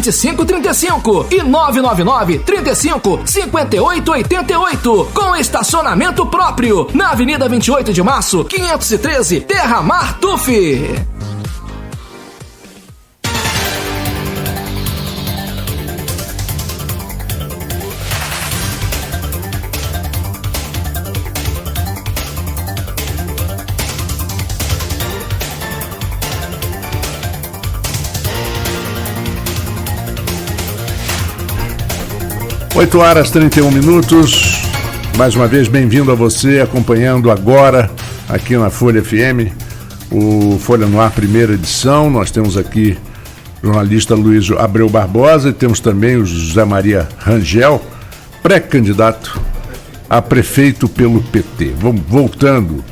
2535 e 999 35 58 88, com estacionamento próprio, na Avenida 28 de Março, 513, Terra Mar Tuf. Oito horas 31 minutos. Mais uma vez, bem-vindo a você, acompanhando agora aqui na Folha FM, o Folha no Ar, primeira edição. Nós temos aqui o jornalista Luiz Abreu Barbosa e temos também o José Maria Rangel, pré-candidato a prefeito pelo PT. Vamos voltando,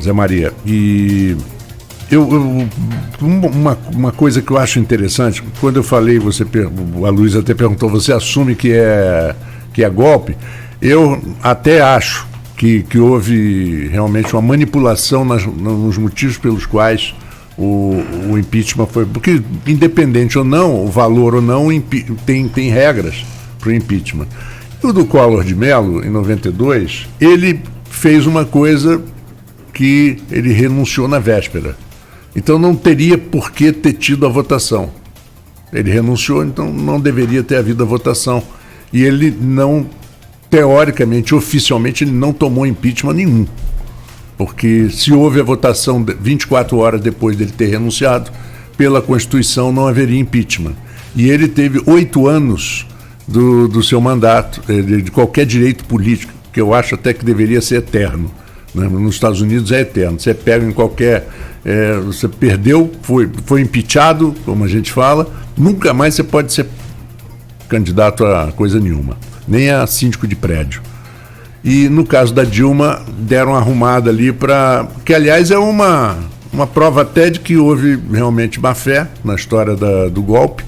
Zé Maria, e uma coisa que eu acho interessante, quando eu falei, a Luísa até perguntou, você assume que é golpe? Eu até acho que houve realmente uma manipulação nos motivos pelos quais o impeachment foi, porque independente ou não, o valor ou não, tem regras para o impeachment. E o do Collor de Mello, em 92, ele fez uma coisa que ele renunciou na véspera. Então não teria por que ter tido a votação. Ele renunciou, então não deveria ter havido a votação. E ele não, teoricamente, oficialmente, ele não tomou impeachment nenhum. Porque se houve a votação 24 horas depois dele ter renunciado, pela Constituição não haveria impeachment. E ele teve 8 anos do seu mandato, de qualquer direito político, que eu acho até que deveria ser eterno. Nos Estados Unidos é eterno. Você pega em qualquer... você perdeu, foi impeachado, como a gente fala, nunca mais você pode ser candidato a coisa nenhuma, nem a síndico de prédio. E no caso da Dilma, deram uma arrumada ali que aliás é uma prova até de que houve realmente má fé na história do golpe,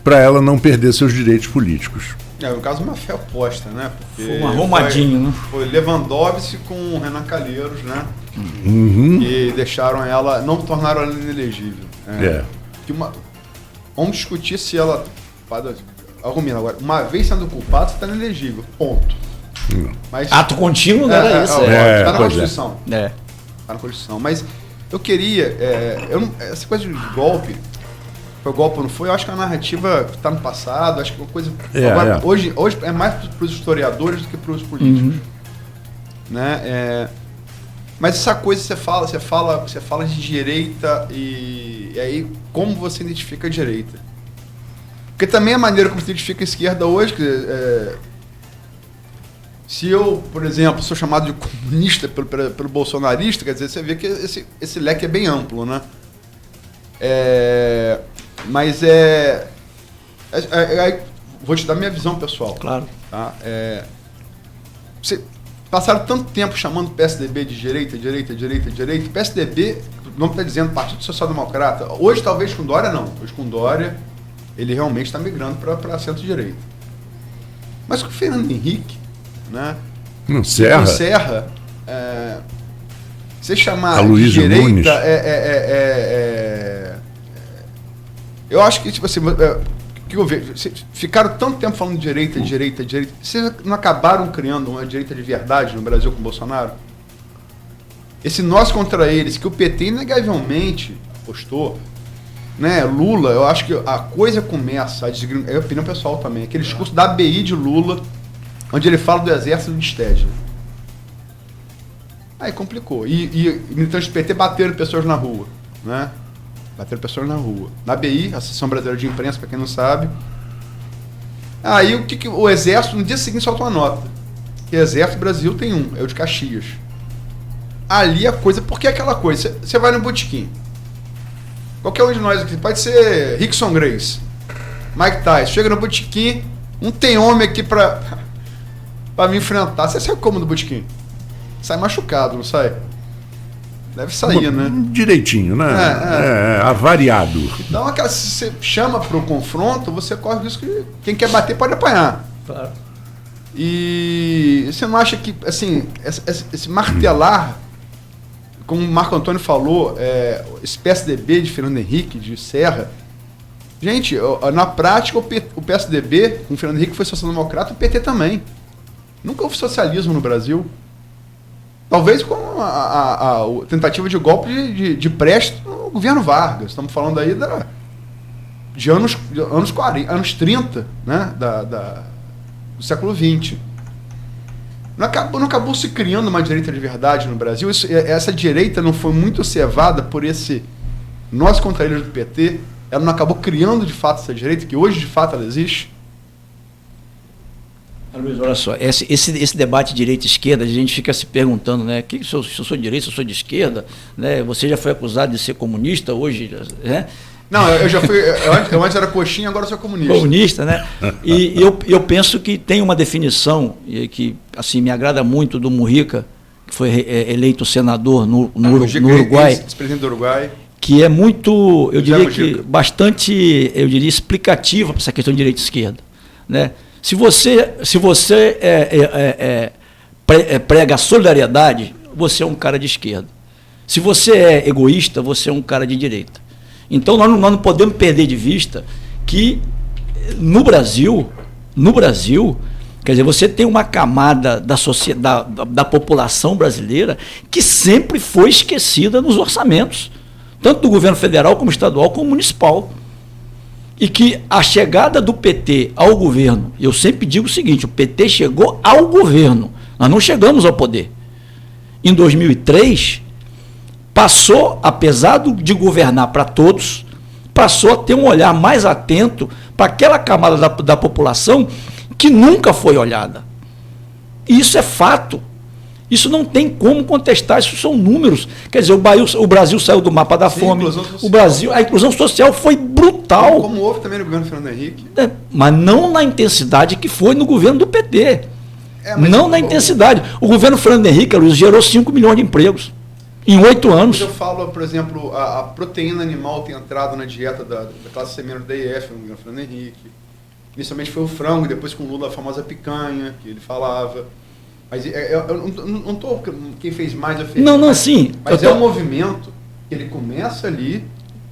para ela não perder seus direitos políticos. No caso, uma fé oposta, né? Porque foi um arrumadinho, né? Foi Lewandowski com o Renan Calheiros, né? Uhum. E deixaram ela, não tornaram ela inelegível. Vamos discutir se ela... Argumina agora, uma vez sendo culpado, você está inelegível, ponto. Mas, ato contínuo não era isso. Está na Constituição. Está na Constituição. Mas eu queria... essa coisa de golpe... Foi golpe ou não foi? Eu acho que a narrativa está no passado, acho que uma coisa... Hoje é mais para os historiadores do que para os políticos. Né? Mas essa coisa você fala de direita e aí como você identifica a direita? Porque também a maneira como você identifica a esquerda hoje, se eu, por exemplo, sou chamado de comunista pelo bolsonarista, quer dizer, você vê que esse leque é bem amplo, né? Mas vou te dar minha visão pessoal. Claro. Tá? Passaram tanto tempo chamando o PSDB de direita. O PSDB, o nome está dizendo Partido Social Democrata. Hoje, talvez com Dória, não. Hoje, com Dória, ele realmente está migrando para centro-direita. Mas com o Fernando Henrique, né? Serra, você chamar de direita eu acho que, tipo assim, que eu vejo, ficaram tanto tempo falando de direita. Vocês não acabaram criando uma direita de verdade no Brasil com o Bolsonaro? Esse nós contra eles, que o PT inegavelmente apostou, né? Lula, eu acho que a coisa começa a desgrenar, é a opinião pessoal também, aquele discurso da ABI de Lula, onde ele fala do exército de Stedley. Aí complicou. E militantes do PT bateram pessoas na rua, né? Na ABI, Associação Brasileira de Imprensa, para quem não sabe. Aí o Exército, no dia seguinte, solta uma nota. Que Exército Brasil tem é o de Caxias. Ali a coisa, porque é aquela coisa, você vai no botequim. Qualquer um de nós aqui, pode ser Rickson Grace, Mike Tyson, chega no botequim, não tem homem aqui para me enfrentar. Você sai como no botequim? Sai machucado, não sai? Deve sair, né? Direitinho, né? Avariado. Então, se você chama para o confronto, você corre o risco que quem quer bater pode apanhar. Claro. E você não acha que, assim, esse martelar, como o Marco Antônio falou, esse PSDB de Fernando Henrique, de Serra, Gente, na prática, o PSDB, com o Fernando Henrique, foi social-democrata, o PT também. Nunca houve socialismo no Brasil. Talvez com a tentativa de golpe de Prestes no governo Vargas. Estamos falando aí de anos 40, anos 30, né, do século XX. Não acabou se criando uma direita de verdade no Brasil. Essa direita não foi muito cevada por esse nós contra eles do PT. Ela não acabou criando de fato essa direita, que hoje de fato ela existe. Luiz, olha só, esse debate direita-esquerda, a gente fica se perguntando, né? Se eu sou de direita, se eu sou de esquerda, né? Você já foi acusado de ser comunista hoje, né? Não, eu já fui. Eu antes era coxinha, agora sou comunista. Comunista, né? E eu penso que tem uma definição que assim me agrada muito do Mujica, que foi eleito senador no Uruguai. Ex-presidente do Uruguai. Que é muito, eu diria que bastante, explicativa para essa questão de direita e esquerda, né? Se você prega solidariedade, você é um cara de esquerda. Se você é egoísta, você é um cara de direita. Então nós não podemos perder de vista que no Brasil, quer dizer, você tem uma camada da sociedade, da população brasileira que sempre foi esquecida nos orçamentos, tanto do governo federal como estadual como municipal. E que a chegada do PT ao governo, eu sempre digo o seguinte, o PT chegou ao governo, nós não chegamos ao poder. Em 2003, passou, apesar de governar para todos, passou a ter um olhar mais atento para aquela camada da população que nunca foi olhada. E isso é fato. Isso não tem como contestar, isso são números. Quer dizer, o Brasil saiu do mapa da fome, a inclusão social foi brutal. Como houve também no governo Fernando Henrique. Mas não na intensidade que foi no governo do PT. Não na intensidade. O governo Fernando Henrique, Luiz, gerou 5 milhões de empregos em 8 anos. Eu falo, por exemplo, a proteína animal tem entrado na dieta da classe C- da IF no governo Fernando Henrique. Inicialmente foi o frango, depois com o Lula a famosa picanha, que ele falava. Mas eu não estou quem fez mais ou fez mais. Sim. Mas é um movimento que ele começa ali.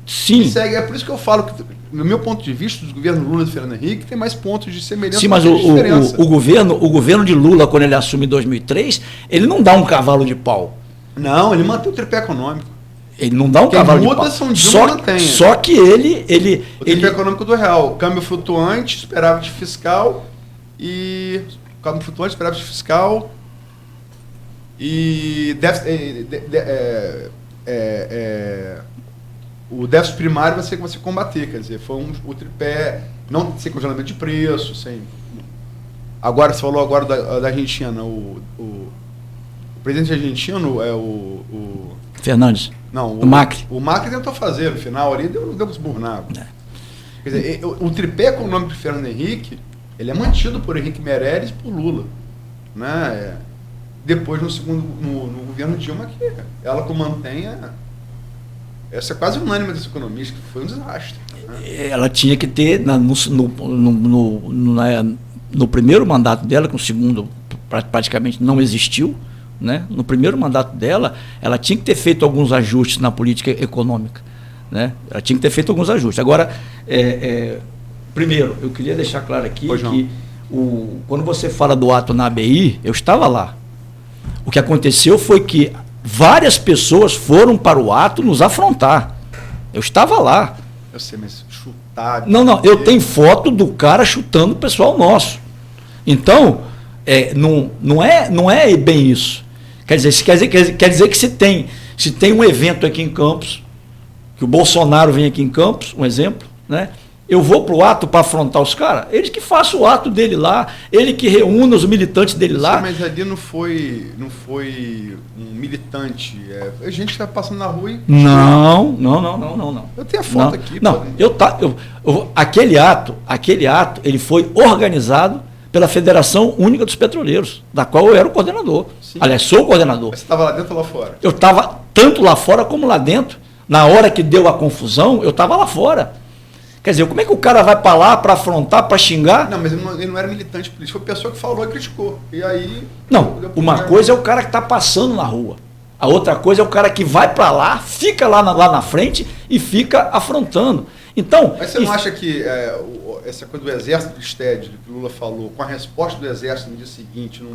Sim. E segue. É por isso que eu falo que, no meu ponto de vista, dos governos Lula e Fernando Henrique tem mais pontos de semelhança. Sim, mas o governo de Lula, quando ele assume em 2003, ele não dá um cavalo de pau. Não, ele mantém o tripé econômico. Ele não dá um cavalo de pau. Só que ele... O tripé econômico do real. Câmbio flutuante, superávit fiscal e... Câmbio flutuante, superávit fiscal e o déficit primário vai ser você combater, quer dizer, foi o tripé, não sem congelamento de preço, sem... Agora, você falou agora da Argentina, o presidente argentino é o Fernandes. Não, o Macri. O Macri tentou fazer, no final ali, deu esburnago. Quer dizer, o tripé econômico de Fernando Henrique, ele é mantido por Henrique Meirelles e por Lula, né? Depois, no governo Dilma, que ela mantém essa é quase unânime desse economista, que foi um desastre. Né? Ela tinha que ter, no primeiro mandato dela, que o segundo praticamente não existiu, né? No primeiro mandato dela, ela tinha que ter feito alguns ajustes na política econômica, né? Ela tinha que ter feito alguns ajustes. Agora, primeiro, eu queria deixar claro aqui que quando você fala do ato na ABI, eu estava lá. O que aconteceu foi que várias pessoas foram para o ato nos afrontar. Eu estava lá. Eu sei, mas chutar... Não, eu tenho foto do cara chutando o pessoal nosso. Então, não é bem isso. Quer dizer que se tem um evento aqui em Campos, que o Bolsonaro vem aqui em Campos, um exemplo, né? Eu vou para o ato para afrontar os caras, ele que faça o ato dele lá, ele que reúna os militantes dele lá. Sim, mas ali não foi um militante, a gente está passando na rua e... Não. Eu tenho a foto aqui. Não, aquele ato, ele foi organizado pela Federação Única dos Petroleiros, da qual eu era o coordenador. Sim. Aliás, sou o coordenador. Mas você estava lá dentro ou lá fora? Eu estava tanto lá fora como lá dentro. Na hora que deu a confusão, eu estava lá fora. Quer dizer, como é que o cara vai para lá para afrontar, para xingar? Não, mas ele não era militante político, foi a pessoa que falou e criticou. E aí... Não, uma coisa é o cara que está passando na rua. A outra coisa é o cara que vai para lá, fica lá na frente e fica afrontando. Então, mas você não acha que essa coisa do exército de Stedley, que o Lula falou, com a resposta do exército no dia seguinte, não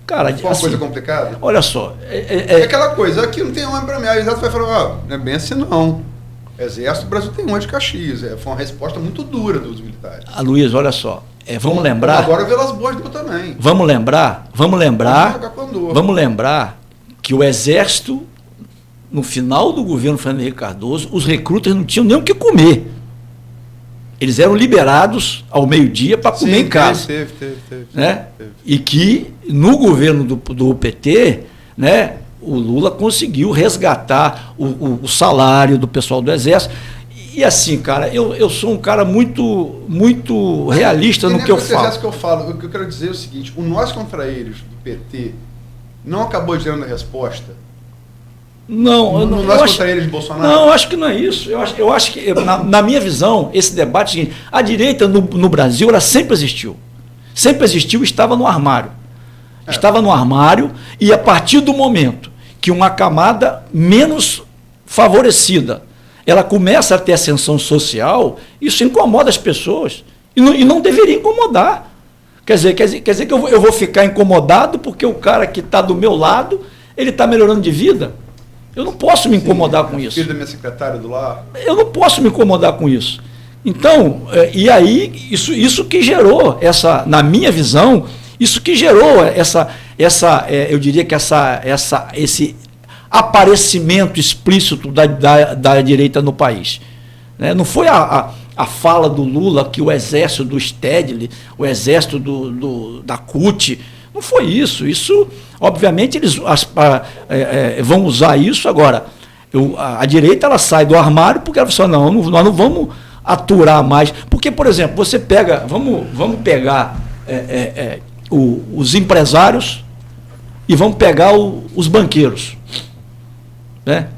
cara, foi uma coisa complicada? Olha só. É aquela coisa, aqui não tem homem para mim. Aí o exército vai falar, não é bem assim não. Exército, o Brasil tem um de Caxias. Foi uma resposta muito dura dos militares. Luiz, olha só. Vamos lembrar. Agora Vilas Boas deu também. Vamos lembrar que o exército, no final do governo Fernando Henrique Cardoso, os recrutas não tinham nem o que comer. Eles eram liberados ao meio-dia para comer em casa. Teve. Né? E que no governo do PT, né, o Lula conseguiu resgatar o salário do pessoal do Exército. E assim, cara, eu sou um cara muito realista no que eu falo. O que eu quero dizer é o seguinte: o nós contra eles do PT não acabou gerando a resposta? Não, nós contra eles de Bolsonaro? Não, eu acho que não é isso. Eu acho que, na minha visão, esse debate é o seguinte: a direita no Brasil, ela sempre existiu. Sempre existiu e estava no armário. Estava no armário, e a partir do momento que uma camada menos favorecida ela começa a ter ascensão social, isso incomoda as pessoas. E não deveria incomodar. Quer dizer que eu vou ficar incomodado porque o cara que está do meu lado, ele está melhorando de vida? Eu não posso me incomodar com isso. Filho da minha secretária do lar. Eu não posso me incomodar com isso. Então, e aí, isso que gerou na minha visão, isso que gerou eu diria que esse aparecimento explícito da direita no país. Né? Não foi a fala do Lula que o exército do Stedley, o exército da CUT, não foi isso. Isso, obviamente, eles vão usar isso agora. A direita ela sai do armário porque ela fala, nós não vamos aturar mais. Porque, por exemplo, você pega, vamos pegar os empresários e vamos pegar os banqueiros. Né?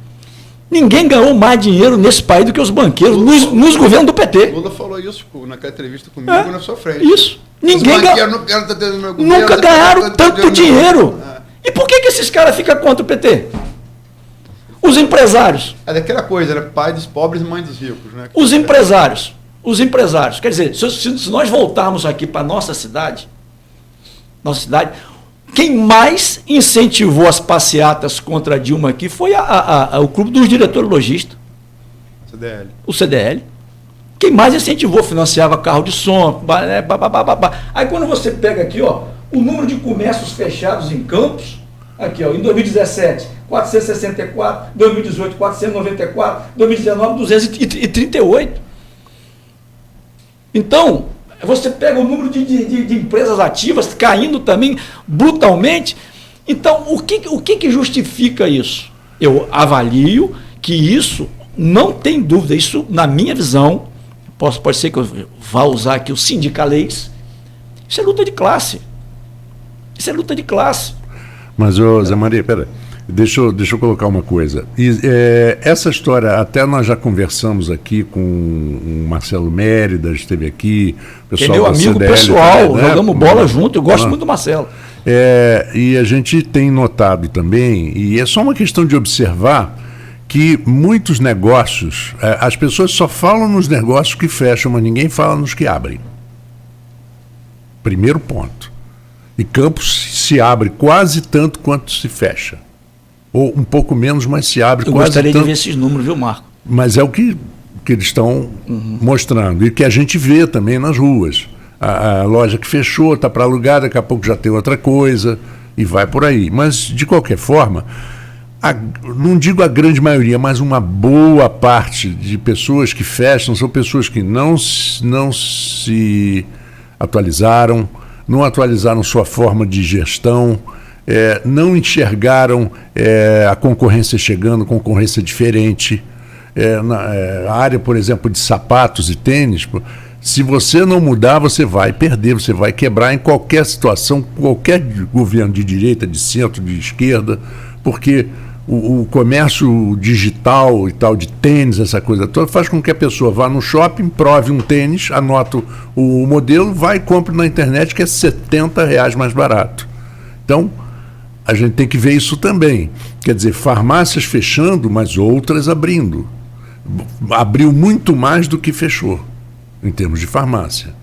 Ninguém ganhou mais dinheiro nesse país do que os banqueiros nos governos do PT. Lula falou isso naquela entrevista comigo na sua frente. Isso. Ninguém nunca ganharam tanto dinheiro. E por que esses caras ficam contra o PT? Os empresários. É daquela coisa, né? Pai dos pobres e mãe dos ricos. Né? Os empresários. Quer dizer, se nós voltarmos aqui para nossa cidade, quem mais incentivou as passeatas contra a Dilma aqui foi o Clube dos Diretores Logistas. CDL. O CDL. Quem mais incentivou, financiava carro de som. Aí quando você pega aqui, ó, o número de comércios fechados em Campos, aqui, ó, em 2017, 464, 2018, 494, 2019, 238. Então, você pega o número de empresas ativas caindo também brutalmente. Então, o que justifica isso? Eu avalio que isso, não tem dúvida, isso, na minha visão, pode ser que eu vá usar aqui o sindicalês, isso é luta de classe. Isso é luta de classe. Mas, Zé Maria, peraí. Deixa eu colocar uma coisa. Essa história, até nós já conversamos aqui com o Marcelo Mérida, esteve aqui, o pessoal que é meu amigo CDL, pessoal, né? jogamos bola junto, eu gosto muito do Marcelo. E a gente tem notado também, e é só uma questão de observar, que muitos negócios, as pessoas só falam nos negócios que fecham, mas ninguém fala nos que abrem. Primeiro ponto. E Campos se abre quase tanto quanto se fecha. Ou um pouco menos, mas se abre quase tanto. Eu gostaria de ver esses números, viu, Marco? Mas é o que eles estão mostrando. E que a gente vê também nas ruas. A loja que fechou, está para alugar, daqui a pouco já tem outra coisa, e vai por aí. Mas, de qualquer forma, não digo a grande maioria, mas uma boa parte de pessoas que fecham são pessoas que não se atualizaram, não atualizaram sua forma de gestão, não enxergaram a concorrência chegando, concorrência diferente. A área, por exemplo, de sapatos e tênis, se você não mudar, você vai perder, você vai quebrar em qualquer situação, qualquer governo de direita, de centro, de esquerda, porque o comércio digital e tal, de tênis, essa coisa toda, faz com que a pessoa vá no shopping, prove um tênis, anota o modelo, vai e compra na internet, que é R$70 mais barato. Então, a gente tem que ver isso também. Quer dizer, farmácias fechando, mas outras abrindo. abriu muito mais do que fechou, em termos de farmácia.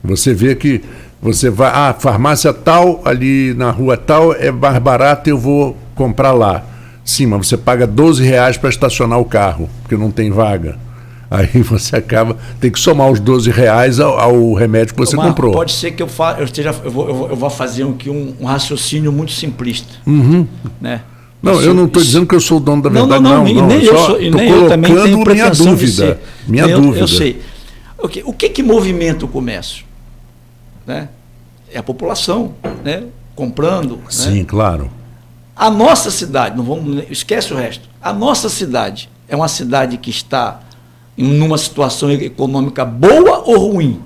Você vê que você vai, farmácia tal, ali na rua tal, é mais barata, eu vou comprar lá. Sim, mas você paga R$12 para estacionar o carro, porque não tem vaga. Aí você tem que somar os R$12 ao remédio que você comprou. Pode ser que eu vá fazer aqui um raciocínio muito simplista. Né? Não, eu não estou dizendo que eu sou o dono da verdade, não. Nem eu também tenho pretensão de ser. Minha dúvida. Eu sei. O que movimenta o comércio? Né? É a população, né? Comprando. Sim, né? Claro. A nossa cidade, esquece o resto, a nossa cidade é uma cidade que está numa situação econômica boa ou ruim?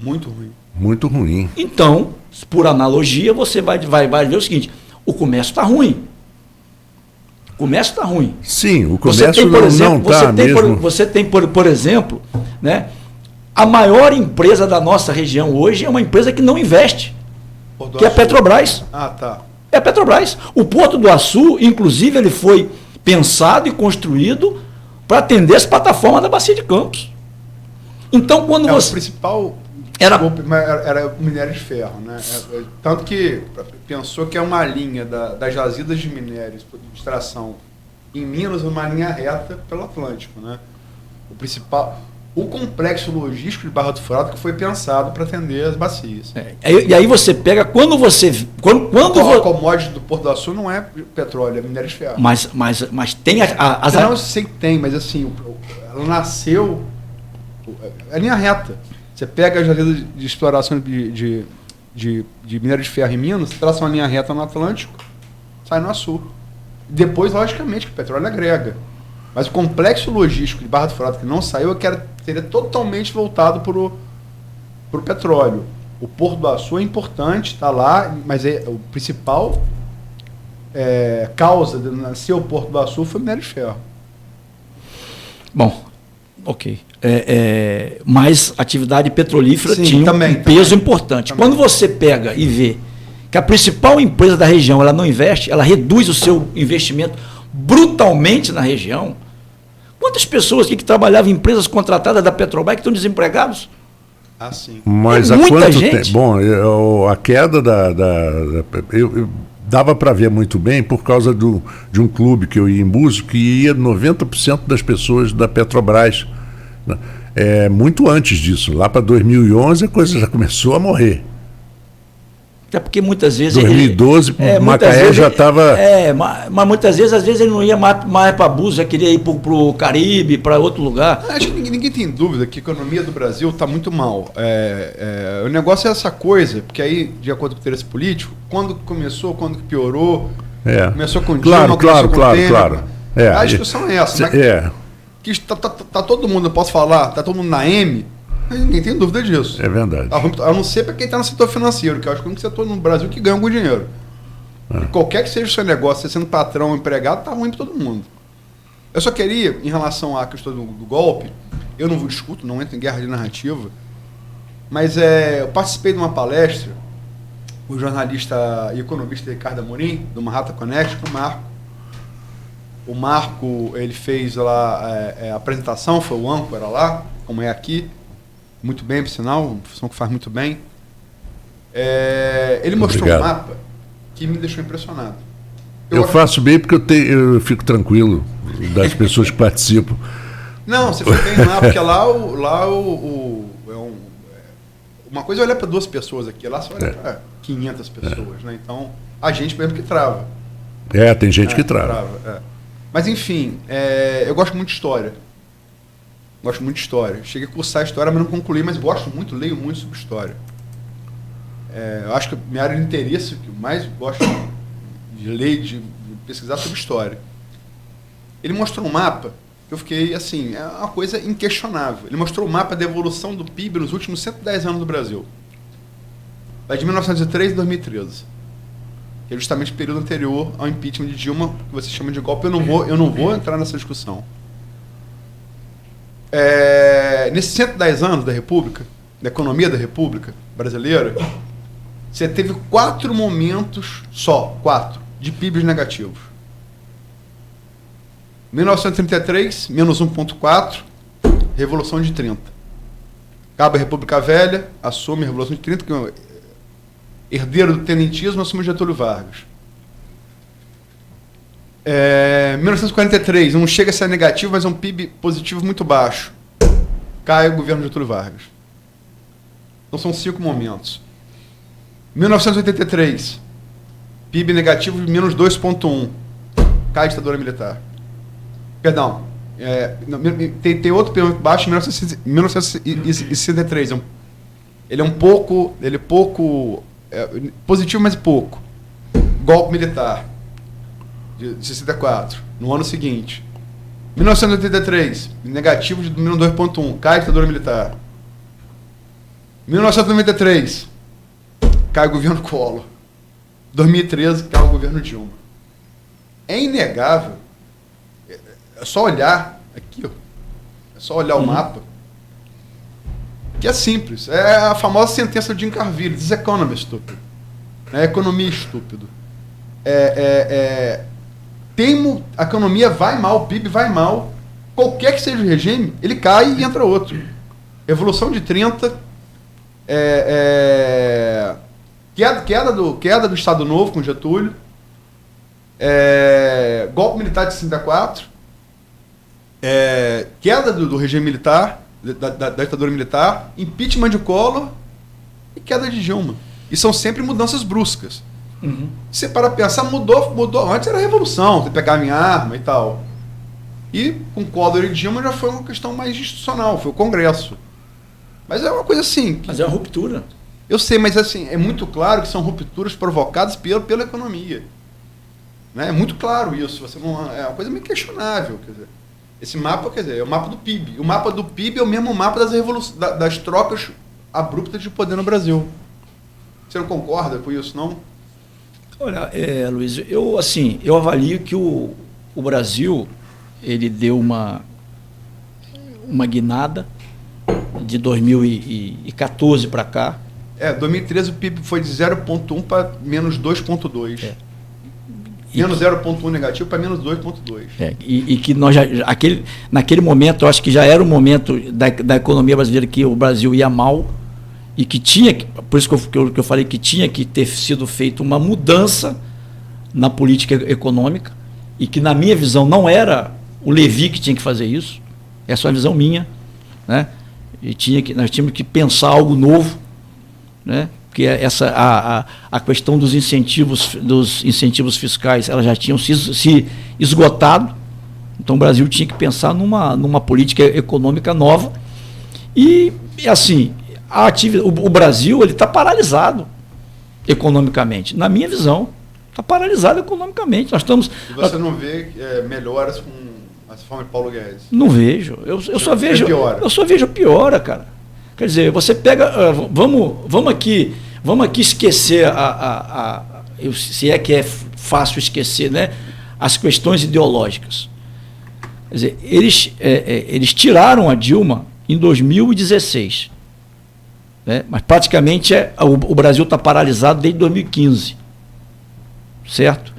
Muito ruim. Muito ruim. Então, por analogia, você vai ver o seguinte, o comércio está ruim. O comércio está ruim. Sim, o comércio não está mesmo. Você tem, por exemplo, né, a maior empresa da nossa região hoje é uma empresa que não investe, que é a Petrobras. Ah, tá. É a Petrobras. O Porto do Açu, inclusive, ele foi pensado e construído para atender as plataformas da Bacia de Campos. Então, quando você... O principal era o minério de ferro, né? Tanto que pensou que é uma linha das jazidas de minérios de extração em Minas, uma linha reta pelo Atlântico, né? O complexo logístico de Barra do Furado que foi pensado para atender as bacias. E aí você pega, quando a commodity do Porto do Açu não é petróleo, é minério de ferro. Mas tem as... Eu não sei que tem, mas assim, ela nasceu... É linha reta. Você pega as jazidas de exploração de minério de ferro em Minas, traça uma linha reta no Atlântico, sai no Açu. Depois, logicamente, que o petróleo agrega. Mas o complexo logístico de Barra do Furado que não saiu, seria totalmente voltado para o petróleo. O Porto do Açu é importante, está lá, mas o principal causa de nascer o Porto do Açu foi o minério de ferro. Bom, ok. Mas a atividade petrolífera tinha um peso importante. Quando você pega e vê que a principal empresa da região ela não investe, ela reduz o seu investimento brutalmente na região. Quantas pessoas aqui que trabalhavam em empresas contratadas da Petrobras que estão desempregados? Ah, sim. Mas há quanto tempo? Bom, a queda dava para ver muito bem por causa de um clube que eu ia em Búzios, que ia 90% das pessoas da Petrobras. Muito antes disso, lá para 2011 a coisa já começou a morrer. Até porque muitas vezes... 2012, Macaé já estava... mas muitas vezes, ele não ia mais para Búzios, já queria ir para o Caribe, para outro lugar. Acho que ninguém tem dúvida que a economia do Brasil está muito mal. O negócio é essa coisa, porque aí, de acordo com o interesse político, quando começou, quando piorou, começou com Dilma, claro. A discussão é essa. Que tá todo mundo, eu posso falar, tá todo mundo na M... Ninguém tem dúvida disso. É verdade. A não ser para quem está no setor financeiro, que eu acho que é o único setor no Brasil que ganha algum dinheiro. Qualquer que seja o seu negócio, você sendo patrão ou empregado, está ruim para todo mundo. Eu só queria, em relação à questão do golpe, eu não discuto, não entro em guerra de narrativa, mas eu participei de uma palestra, o jornalista e economista Ricardo Amorim, do Manhattan Connect, com o Marco. O Marco, ele fez lá a apresentação, foi o âncora lá, como é aqui. Muito bem, por sinal, uma função que faz muito bem. Ele mostrou um mapa que me deixou impressionado. Eu faço bem porque eu fico tranquilo das pessoas que participam. Não, você foi bem lá, porque uma coisa é olhar para 2 pessoas aqui, lá você olha para 500 pessoas, né? Então, a gente mesmo que trava. Tem gente que trava. Mas, enfim, eu gosto muito de história. Cheguei a cursar história, mas não concluí, mas leio muito sobre história. Eu acho que a minha área de interesse, que eu mais gosto de ler, de pesquisar sobre história. Ele mostrou um mapa, que eu fiquei assim, é uma coisa inquestionável. Ele mostrou o mapa da evolução do PIB nos últimos 110 anos do Brasil. Vai de 1903 a 2013. Que é justamente o período anterior ao impeachment de Dilma, que você chama de golpe. Eu não vou entrar nessa discussão. Nesses 110 anos da República, da economia da República Brasileira, você teve 4 momentos, 4, de PIBs negativos. 1933, menos 1,4, Revolução de 30. Acaba a República Velha, assume a Revolução de 30, que é o herdeiro do tenentismo, assume Getúlio Vargas. 1943, não chega a ser negativo, mas é um PIB positivo muito baixo. Cai o governo Getúlio Vargas. Então são 5 momentos. 1983, PIB negativo de menos 2,1. Cai a ditadura militar. Perdão, tem outro PIB muito baixo em 1963. Ele é pouco positivo, mas pouco. Golpe militar de 64, no ano seguinte. 1983, negativo de menos 2,1, cai a ditadura militar. 1993, cai o governo Collor. 2013, cai o governo Dilma. É inegável, é só olhar aqui, ó, é só olhar o mapa, que é simples. É a famosa sentença de Jim Carville, This Economist Stupid. É economia estúpido. A economia vai mal, o PIB vai mal, qualquer que seja o regime, ele cai e entra outro. Revolução de 30, queda do Estado Novo com Getúlio, golpe militar de 64, queda do regime militar, da ditadura militar, impeachment de Collor e queda de Dilma. E são sempre mudanças bruscas. Uhum. Se para pensar, mudou. Antes era revolução, você pegava em arma e tal. E com Collor e Dilma já foi uma questão mais institucional, foi o Congresso. Mas é uma coisa assim. Mas é uma ruptura. Eu sei, mas assim, é muito claro que são rupturas provocadas pela economia. Né? É muito claro isso. É uma coisa meio questionável. Quer dizer, esse mapa, é o mapa do PIB. O mapa do PIB é o mesmo mapa das trocas abruptas de poder no Brasil. Você não concorda com isso, não? Olha, Luiz, eu avalio que o Brasil, ele deu uma guinada de 2014 para cá. 2013 o PIB foi de 0,1 para menos 2,2. Menos 0,1 negativo para menos 2,2. E que nós naquele momento, eu acho que já era o momento da economia brasileira que o Brasil ia mal. E que por isso que eu falei que tinha que ter sido feita uma mudança na política econômica, e que, na minha visão, não era o Levi que tinha que fazer isso, essa é uma visão minha, né? E nós tínhamos que pensar algo novo, né? Porque a questão dos incentivos fiscais, elas já tinham se esgotado, então o Brasil tinha que pensar numa política econômica nova, e assim... O Brasil está paralisado economicamente. Na minha visão, está paralisado economicamente. Nós estamos. E você não vê melhoras com a forma de Paulo Guedes? Não vejo. Eu só vejo. Eu só vejo piora, cara. Quer dizer, você pega. Vamos aqui esquecer se é que é fácil esquecer, né? As questões ideológicas. Quer dizer, eles tiraram a Dilma em 2016. Mas praticamente o Brasil está paralisado desde 2015. Certo?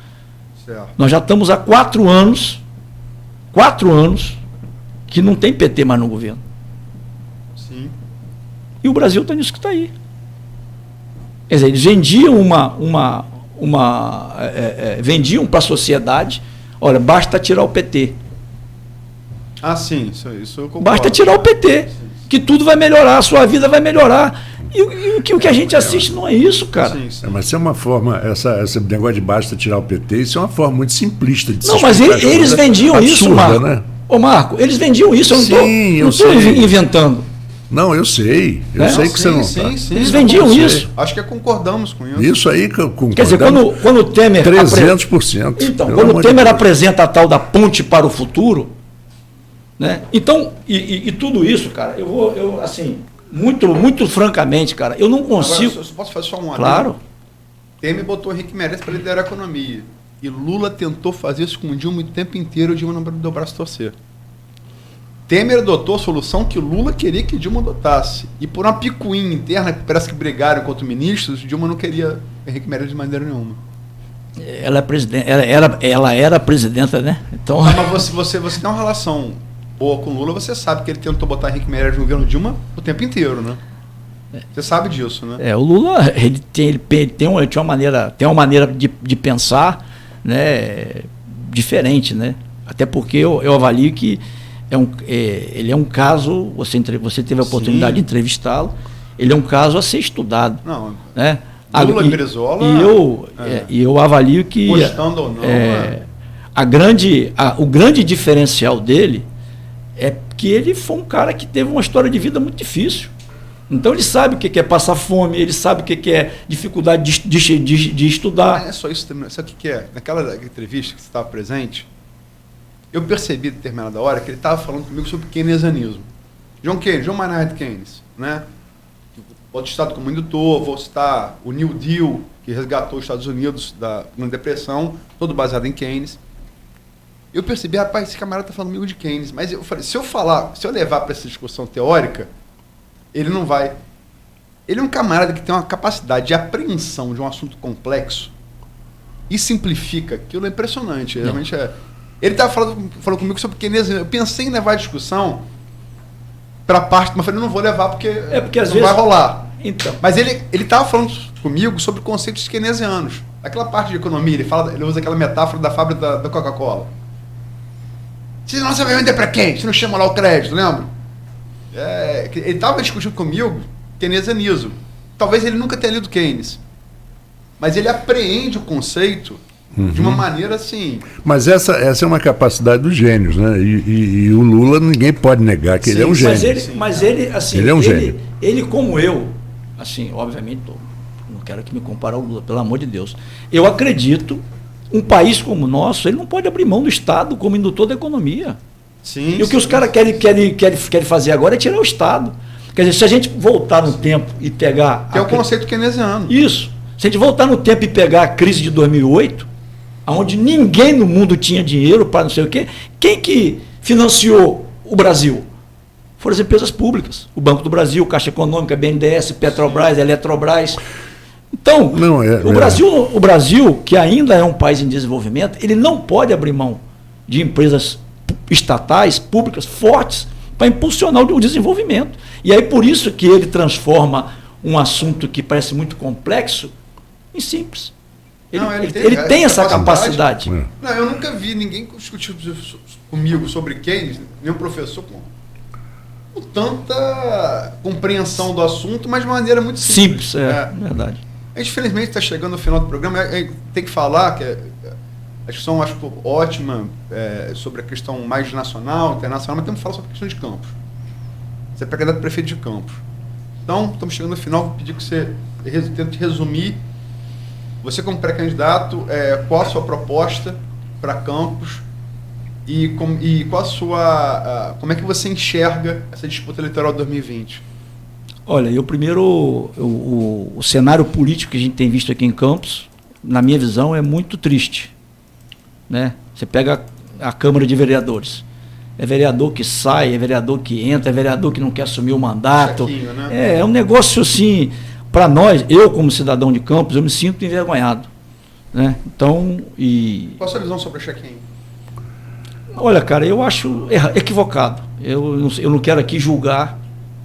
Nós já estamos há 4 anos que não tem PT mais no governo. Sim. E o Brasil está nisso que está aí. Quer dizer, eles vendiam vendiam para a sociedade, olha, basta tirar o PT. Ah, sim, isso eu concordo. Basta tirar o PT. Sim. Que tudo vai melhorar, a sua vida vai melhorar. E o que a gente assiste não é isso, cara. Sim, sim. Mas isso é uma forma, esse negócio de basta tirar o PT, isso é uma forma muito simplista de se Não, mas eles vendiam absurda, isso, Marco. Né? Ô, Marco, eles vendiam isso, eu não estou inventando. Não, eu sei. Eu sei que você não está. Sim, eles vendiam isso. Acho que concordamos com isso. Isso aí que eu concordo. Quer dizer, quando o Temer... 300%. Então, quando o Temer apresenta a tal da ponte para o futuro, né? Então, e tudo isso, cara, eu assim, muito francamente, cara, eu não consigo... Agora, posso fazer só um adendo? Claro. Temer botou Henrique Meirelles para liderar a economia. E Lula tentou fazer isso com o Dilma o tempo inteiro, e Dilma não deu o braço a torcer. Temer adotou a solução que Lula queria que Dilma adotasse. E por uma picuinha interna, que parece que brigaram contra ministros, Dilma não queria Henrique Meirelles de maneira nenhuma. Ela é presidente, ela era presidenta, né? Então, Mas você tem uma relação boa com o Lula, você sabe que ele tentou botar Henrique Meirelles no governo Dilma o tempo inteiro, né? Você sabe disso, né? o Lula tem uma maneira de pensar, né, diferente, né? Até porque eu avalio que ele é um caso, você teve a oportunidade de entrevistá-lo, ele é um caso a ser estudado. Não, né? Lula e Brizola... E eu avalio que gostando ou não, o grande diferencial dele é que ele foi um cara que teve uma história de vida muito difícil. Então ele sabe o que é passar fome, ele sabe o que é dificuldade de estudar. Não é só isso também. Sabe o que é? Naquela entrevista que você estava presente, eu percebi, em determinada hora, que ele estava falando comigo sobre keynesianismo. John Maynard Keynes, né? Outro estado como indutor, vou citar o New Deal, que resgatou os Estados Unidos da Depressão, todo baseado em Keynes. Eu percebi, rapaz, esse camarada está falando comigo de Keynes, mas eu falei, se eu levar para essa discussão teórica, ele não vai. Ele é um camarada que tem uma capacidade de apreensão de um assunto complexo e simplifica, aquilo é impressionante. Realmente é. Ele falou comigo sobre Keynes, eu pensei em levar a discussão para a parte, mas falei, não vou levar porque às não vezes vai rolar. Então. Mas ele estava falando comigo sobre conceitos keynesianos. Aquela parte de economia, ele usa aquela metáfora da fábrica da Coca-Cola. Senão você vai vender para quem? Você não chama lá o crédito, lembra? Ele estava discutindo comigo keynesianismo. Talvez ele nunca tenha lido Keynes. Mas ele apreende o conceito de uma maneira assim... Mas essa é uma capacidade dos gênios, né? E o Lula, ninguém pode negar que ele é um gênio. Mas ele, assim, ele é um gênio. Ele, como eu, assim, obviamente, não quero que me compare ao Lula, pelo amor de Deus. Eu acredito, um país como o nosso, ele não pode abrir mão do Estado como indutor da economia. Sim, e o que os caras querem fazer agora é tirar o Estado. Quer dizer, se a gente voltar no tempo e pegar... Que é o conceito keynesiano. Isso. Se a gente voltar no tempo e pegar a crise de 2008, onde ninguém no mundo tinha dinheiro para não sei o quê, quem que financiou o Brasil? Foram as empresas públicas. O Banco do Brasil, Caixa Econômica, BNDES, Petrobras, Eletrobras. Então, o Brasil, que ainda é um país em desenvolvimento, ele não pode abrir mão de empresas estatais, públicas, fortes, para impulsionar o desenvolvimento. E aí por isso que ele transforma um assunto que parece muito complexo em simples. Ele tem essa capacidade. Não, eu nunca vi ninguém discutir comigo sobre Keynes, nenhum professor com tanta compreensão do assunto, mas de uma maneira muito simples. Verdade. A gente, infelizmente, está chegando ao final do programa. A gente tem que falar que a discussão, acho ótima, sobre a questão mais nacional, internacional, mas temos que falar sobre a questão de Campos. Você é pré-candidato a prefeito de Campos. Então, estamos chegando ao final, vou pedir que você tente resumir. Você, como pré-candidato, qual a sua proposta para Campos e qual a sua... como é que você enxerga essa disputa eleitoral de 2020? Olha, o cenário político que a gente tem visto aqui em Campos, na minha visão, é muito triste. Né? Você pega a Câmara de Vereadores. É vereador que sai, é vereador que entra, é vereador que não quer assumir o mandato. Chequinho, né? É um negócio assim... Para nós, eu como cidadão de Campos, eu me sinto envergonhado. Né? Então, qual a sua visão sobre o check-in? Olha, cara, eu acho equivocado. Eu não quero aqui julgar.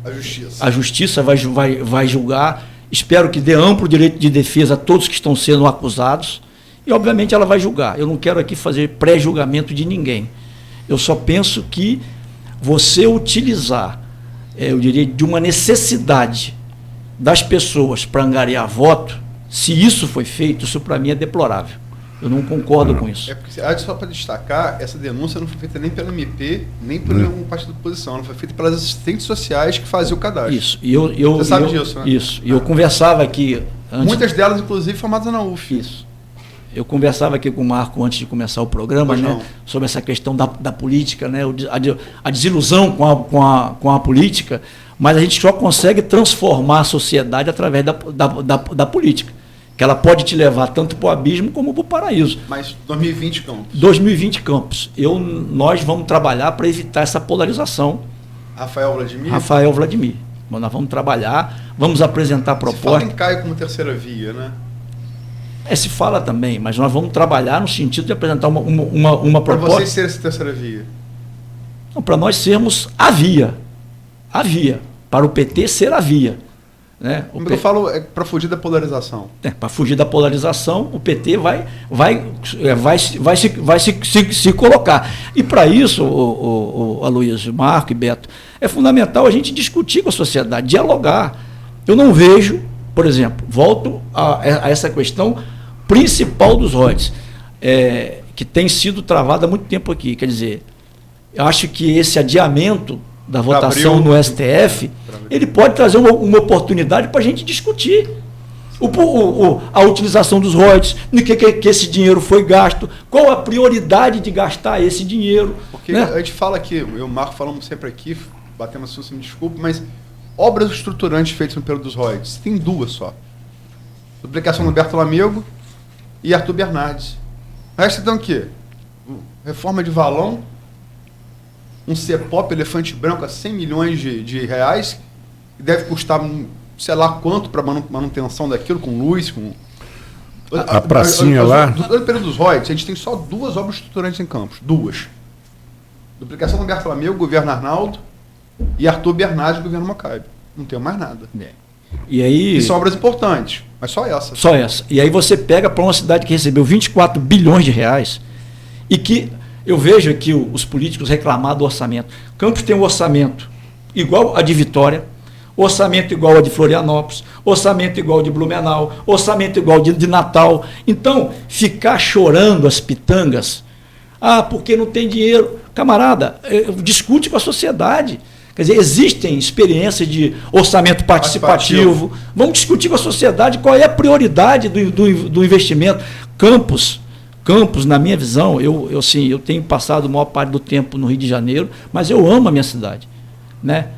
A justiça. A justiça vai julgar. Espero que dê amplo direito de defesa a todos que estão sendo acusados. E, obviamente, ela vai julgar. Eu não quero aqui fazer pré-julgamento de ninguém. Eu só penso que você utilizar, eu diria, de uma necessidade das pessoas para angariar voto, se isso foi feito, isso para mim é deplorável. Eu não concordo com isso. Só para destacar, essa denúncia não foi feita nem pelo MP, nem por nenhum partido de oposição, ela foi feita pelas assistentes sociais que faziam o cadastro. Isso. Você sabe disso, né? Isso. E eu conversava aqui... Muitas delas, inclusive, formadas na UF. Isso. Eu conversava aqui com o Marco antes de começar o programa, né, sobre essa questão da política, né, a desilusão com a política, mas a gente só consegue transformar a sociedade através da política, que ela pode te levar tanto para o abismo como para o paraíso. Mas 2020 Campos. 2020 Campos. Nós vamos trabalhar para evitar essa polarização. Rafael Vladimir? Rafael Vladimir. Nós vamos trabalhar, vamos apresentar propostas. Você fala em Caio como terceira via, né? Se fala também, mas nós vamos trabalhar no sentido de apresentar uma Para proposta. vocês serem essa terceira via? Para nós sermos a via. A via. Para o PT ser a via. Né? O que eu falo é para fugir da polarização. Para fugir da polarização, o PT vai se colocar. E para isso, Aloysio, Marco e Beto, é fundamental a gente discutir com a sociedade, dialogar. Eu não vejo, por exemplo, volto a essa questão principal dos royalties, que tem sido travada há muito tempo aqui. Quer dizer, eu acho que esse adiamento da votação no STF, ele pode trazer uma oportunidade para a gente discutir a utilização dos royalties, no que esse dinheiro foi gasto, qual a prioridade de gastar esse dinheiro. Porque né? a gente fala aqui, eu e o Marco falamos sempre aqui, batemos assunto, me desculpe, mas obras estruturantes feitas no período dos royalties, tem duas só. Duplicação do Berto Lamego e Arthur Bernardes. O resto então o quê? Reforma de valão, um CEPOP elefante branco a 100 milhões de reais, que deve custar sei lá quanto para manutenção daquilo, com luz, com... A pracinha lá... No período dos royalties, a gente tem só duas obras estruturantes em Campos. Duas. Duplicação do Berto Lamego, governo Arnaldo, e Arthur Bernardes, governo Maccabi. Não tem mais nada. E aí... E são obras importantes, mas só essa. Só essa. E aí você pega para uma cidade que recebeu 24 bilhões de reais e que... Eu vejo aqui os políticos reclamar do orçamento. Campos tem um orçamento igual a de Vitória, orçamento igual a de Florianópolis, orçamento igual de Blumenau, orçamento igual de Natal. Então, ficar chorando as pitangas, porque não tem dinheiro. Camarada, discute com a sociedade. Quer dizer, existem experiências de orçamento participativo. Vamos discutir com a sociedade qual é a prioridade do investimento. Campos, na minha visão, eu tenho passado a maior parte do tempo no Rio de Janeiro, mas eu amo a minha cidade, né?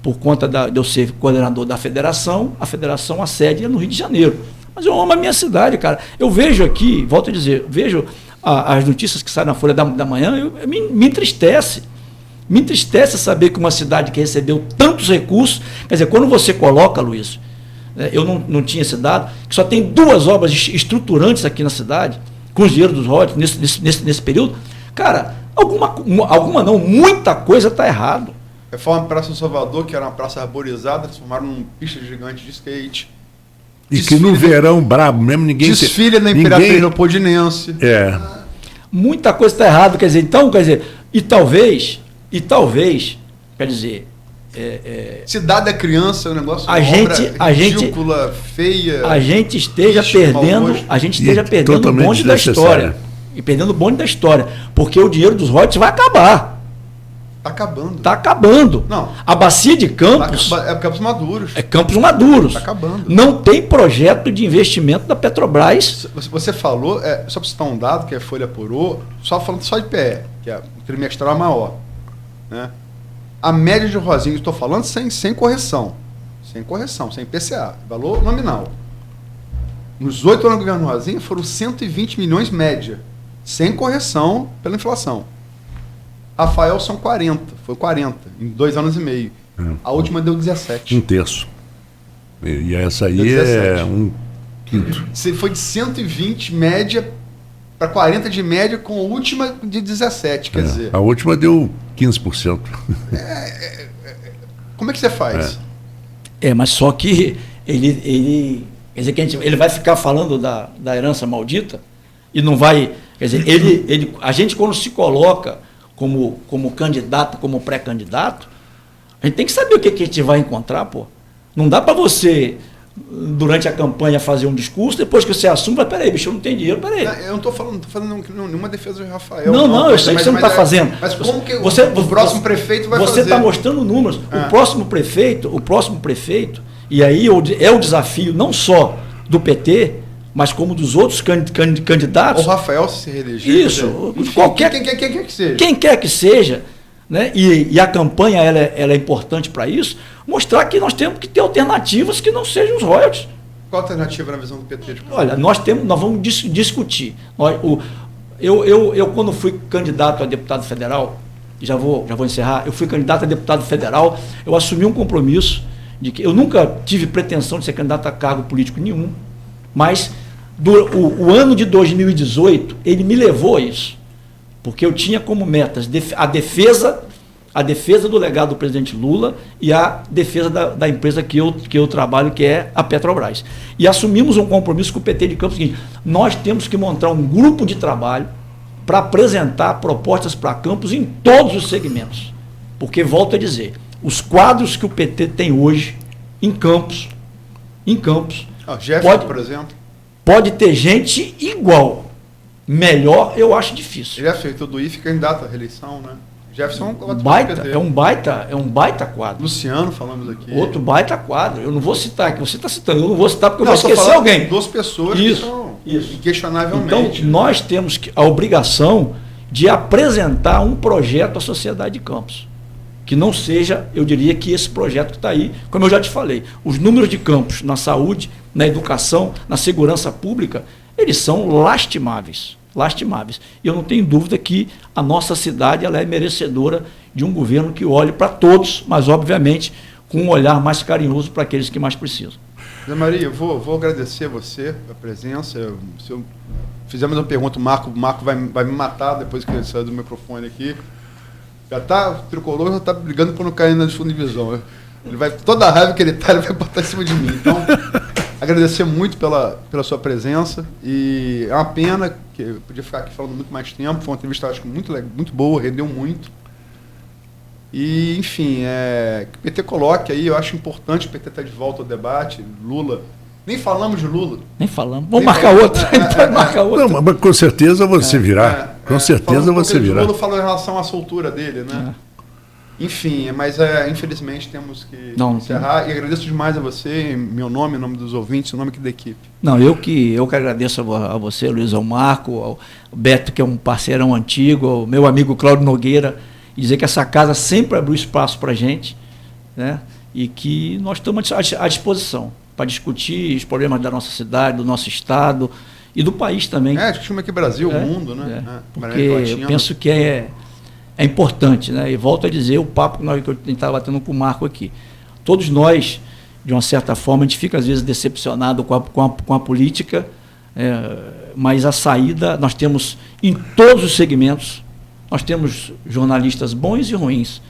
Por conta de eu ser coordenador da federação, a sede é no Rio de Janeiro. Mas eu amo a minha cidade, cara. Eu vejo aqui, volto a dizer, vejo as notícias que saem na Folha da Manhã, me entristece. Me entristece saber que uma cidade que recebeu tantos recursos, quer dizer, quando você coloca, Luiz, eu não tinha esse dado, que só tem 2 obras estruturantes aqui na cidade, com os dinheiros dos royalties nesse período, cara, muita coisa está errado. Reforma da Praça do Salvador, que era uma praça arborizada, transformaram numa pista gigante de skate. E que no verão brabo mesmo, ninguém... Desfile na Imperatriz Leopoldinense. Muita coisa está errada, quer dizer, e talvez, quer dizer... Cidade da Criança, é um negócio ridícula, feia. A gente esteja perdendo o bonde da história. E perdendo o bonde da história. Porque o dinheiro dos royalties vai acabar. Está acabando. Não. A bacia de Campos... É Campos Maduros. É Campos Maduros. Está acabando. Não tem projeto de investimento da Petrobras. Você falou, só para citar um dado que a Folha apurou, falando só de PE, que é o trimestral maior, né? A média de Rosinha, estou falando sem correção, sem IPCA, valor nominal. Nos 8 anos do governo Rosinha foram 120 milhões média, sem correção pela inflação. Rafael são 40, foi 40, em 2 anos e meio. A última deu 17. 1/3. E essa aí é 1/5. Você foi de 120 média para 40 de média, com a última de 17, quer dizer. A última deu 15%. Como é que você faz? Mas só que ele quer dizer que ele vai ficar falando da herança maldita e não vai, quer dizer, a gente quando se coloca como candidato, como pré-candidato, a gente tem que saber o que a gente vai encontrar, pô. Não dá para você durante a campanha fazer um discurso, depois que você assume, mas peraí, bicho, eu não tenho dinheiro, peraí. Eu não estou fazendo nenhuma defesa do Rafael. Não, eu sei que você não está fazendo. Mas como que o próximo prefeito vai fazer? Você está mostrando números. O próximo prefeito, e aí é o desafio não só do PT, mas como dos outros candidatos. O Rafael se reeleger. Isso. Quem quer que seja, né? E a campanha ela é importante para isso, mostrar que nós temos que ter alternativas que não sejam os royalties. Qual a alternativa na visão do PT? Olha, nós vamos discutir. Eu quando fui candidato a deputado federal, já vou encerrar, eu fui candidato a deputado federal, eu assumi um compromisso de que eu nunca tive pretensão de ser candidato a cargo político nenhum, mas O ano de 2018, ele me levou a isso. Porque eu tinha como metas a defesa do legado do presidente Lula e a defesa da empresa que eu trabalho, que é a Petrobras. E assumimos um compromisso com o PT de Campos, seguinte: nós temos que montar um grupo de trabalho para apresentar propostas para Campos em todos os segmentos. Porque, volto a dizer, os quadros que o PT tem hoje em Campos, Jefferson, por exemplo. Pode ter gente igual. Melhor, eu acho difícil. Jefferson, tudo isso fica em data, a reeleição, né? Jefferson é um baita quadro. Luciano, falamos aqui. Outro baita quadro. Eu não vou citar aqui, você está citando, eu não vou citar porque eu vou esquecer alguém. Duas pessoas isso, que são isso. inquestionavelmente. Então, nós temos a obrigação de apresentar um projeto à sociedade de Campos. Que não seja, eu diria que esse projeto que está aí, como eu já te falei, os números de Campos na saúde, na educação, na segurança pública, eles são lastimáveis. E eu não tenho dúvida que a nossa cidade ela é merecedora de um governo que olhe para todos, mas, obviamente, com um olhar mais carinhoso para aqueles que mais precisam. Zé Maria, eu vou agradecer a você, a presença. Se eu fizer mais uma pergunta, o Marco vai me matar depois que ele sair do microfone aqui. O Tricolor já está brigando por não cair na segunda divisão. Ele vai, toda a raiva que ele vai botar em cima de mim. Então, agradecer muito pela sua presença. E é uma pena que eu podia ficar aqui falando muito mais tempo. Foi uma entrevista, acho que muito boa, rendeu muito. E, enfim, que o PT coloque aí, eu acho importante o PT estar de volta ao debate. Lula. Nem falamos de Lula. Nem falamos. Vamos marcar outro. Não, mas com certeza você virá. Com certeza você virá. O Lula falou em relação à soltura dele, né? Enfim, mas infelizmente temos que encerrar. E agradeço demais a você, em meu nome, em nome dos ouvintes, em nome aqui da equipe. Não, eu que agradeço a você, Luiz, ao Marco, ao Beto, que é um parceirão antigo, ao meu amigo Cláudio Nogueira, e dizer que essa casa sempre abriu espaço para a gente, né? E que nós estamos à disposição para discutir os problemas da nossa cidade, do nosso estado e do país também. Discutimos aqui Brasil, o mundo, né? Porque eu penso que é importante, né? E volto a dizer o papo que eu estava batendo com o Marco aqui. Todos nós, de uma certa forma, a gente fica às vezes decepcionado com a política, mas a saída nós temos em todos os segmentos. Nós temos jornalistas bons e ruins,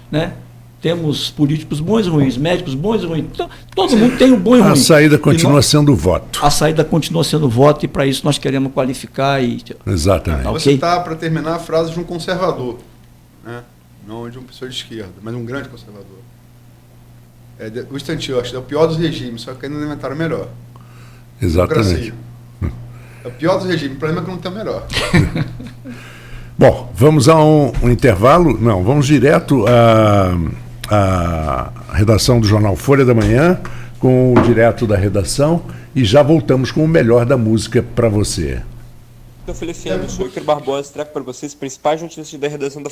né? Temos políticos bons e ruins, médicos bons e ruins. Então, todo mundo tem um bom e ruim. A saída continua sendo o voto. A saída continua sendo o voto e para isso nós queremos qualificar. Exatamente. Você está, para terminar, a frase de um conservador, né? Não de uma pessoa de esquerda, mas um grande conservador. Winston Churchill, é o pior dos regimes, só que ainda não inventaram o melhor. Exatamente. É o pior dos regimes, o problema é que não tem o melhor. Bom, vamos a um intervalo. Não, vamos direto à redação do jornal Folha da Manhã, com o direto da redação, e já voltamos com o melhor da música para você. Então, Feliciano, eu sou o Iker Barbosa, trago para vocês as principais notícias da redação da